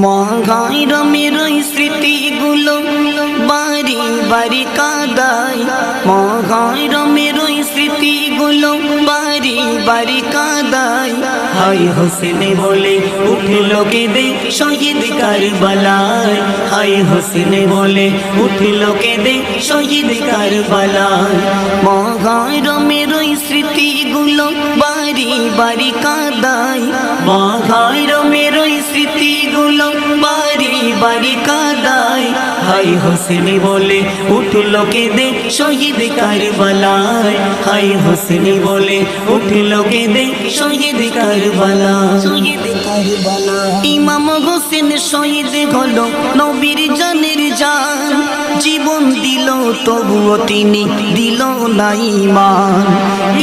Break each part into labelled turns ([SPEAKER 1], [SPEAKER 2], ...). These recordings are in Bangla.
[SPEAKER 1] মহারমের স্মৃতিগুলো বাড়ি বাড়ি কাঁদায়, মহারমের স্মৃতিগুলো বাড়ি বাড়ি কাঁদায়। হায় হোসেনে বলে উঠল কেঁদে শহীদ কারবালায়, হায় হোসেনে বলে উঠল কেঁদে শহীদ কারবালায়। মহারমের স্মৃতিগুলো বাড়ি বাড়ি কাঁদায়, মহারমের স্মৃতিগুলো বাড়ি বাড়ি কাঁদায়। হায় হোসেনে বলে উঠল কেঁদে শহীদ কারবালায়, হায় হোসেনে বলে উঠল কেঁদে শহীদ কারবালায়। ইমাম হোসেন শহীদ হলো নবীর জানের জান, জীবন দিল তবুও তিনি দিল না ঈমান।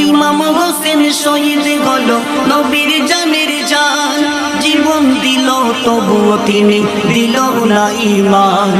[SPEAKER 1] ইমাম হোসেন শহীদ হলো নবীর জানের জান, জীবন দিল তবুও তিনি দিল না ঈমান।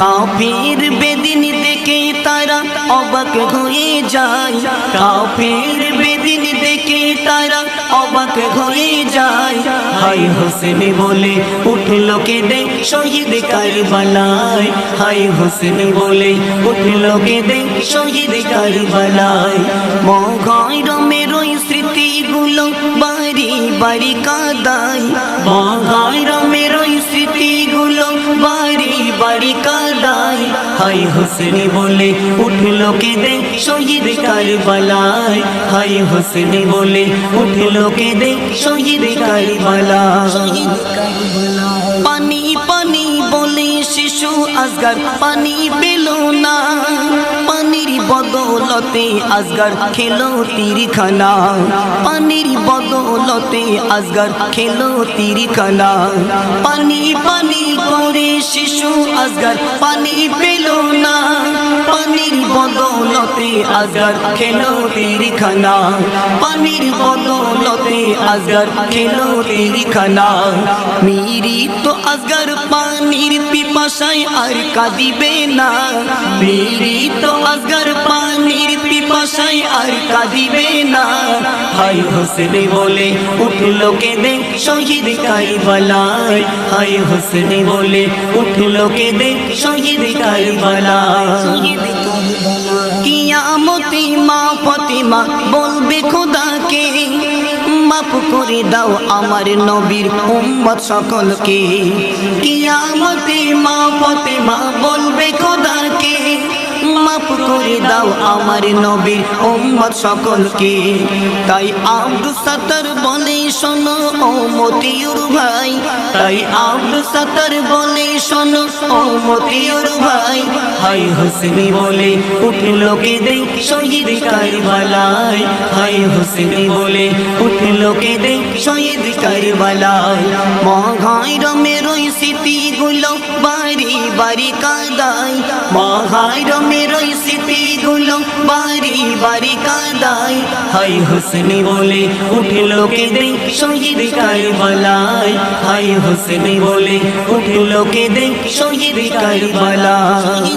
[SPEAKER 1] কাফির বেদিন দেখে তারা অবাক হয়ে যায়, কাফির বেদিন দেখে তারা অবাক হয়ে যায়। হায় হোসেনে বলে উঠল কেঁদে শহীদ কারবালায়, হায় হোসেনে বলে উঠল কেঁদে শহীদ কারবালায়। মহারমের স্মৃতিগুলো বাড়ি বাড়ি কাঁদায়, মহারমের স্মৃতিগুলো বাড়ি বাড়ি কাঁদায়। হায় হোসেনে বলে উঠল কেঁদে শহীদ কারবালায়, হায় হোসেনে বলে উঠল কেঁদে শহীদ কারবালায়। পানি পানি বলে শিশু আসগর পানি পেল না, পানির বদলতে আসগর খেলো তীরখানা, পানির বদলতে আসগর খেলো তীরখানা। পানি পানি করে শিশু আসগর পানি পেল না, পানির বদলতে আসগর খেলো তীরখানা, পানির বদলতে আসগর খেলো তীরখানা। মৃত আসগর পানির পিপাসায় আর কাঁদিবে না, মৃত আসগর পানির পিপাসায় আর কাঁদিবে না। হায় হোসেনে বলে উঠল কেঁদে শহীদ কারবালায়, হায় হোসেনে বলে উঠল কেঁদে শহীদ কারবালায়। কিয়ামতে মা ফাতেমা বলবে খোদাকে, মাফ করে দাও আমার নবীর উম্মত সকলকে। কিয়ামতে মা ফাতেমা বলবে খোদাকে, মাফ করে দাও আমার নবীর উম্মত সকলকে। তাই আব্দুস সাত্তার বলে শোনো ও মতিউর ভাই, তাই আব্দুস সাত্তার বলে শোনো ও মতিউর ভাই। হায় হোসেনে বলে উঠল কেঁদে শহীদ কারবালায়, হায় হোসেনে বলে উঠল কেঁদে শহীদ কারবালায়। মহারমের স্মৃতিগুলো বাড়ি বাড়ি কাঁদায়, মহারমের স্মৃতিগুলো বাড়ি বাড়ি কাঁদায়। হায় হোসেনে বলে উঠল কেঁদে শহীদ কারবালায়, হায় হোসেনে বলে উঠল কেঁদে শহীদ কারবালায়।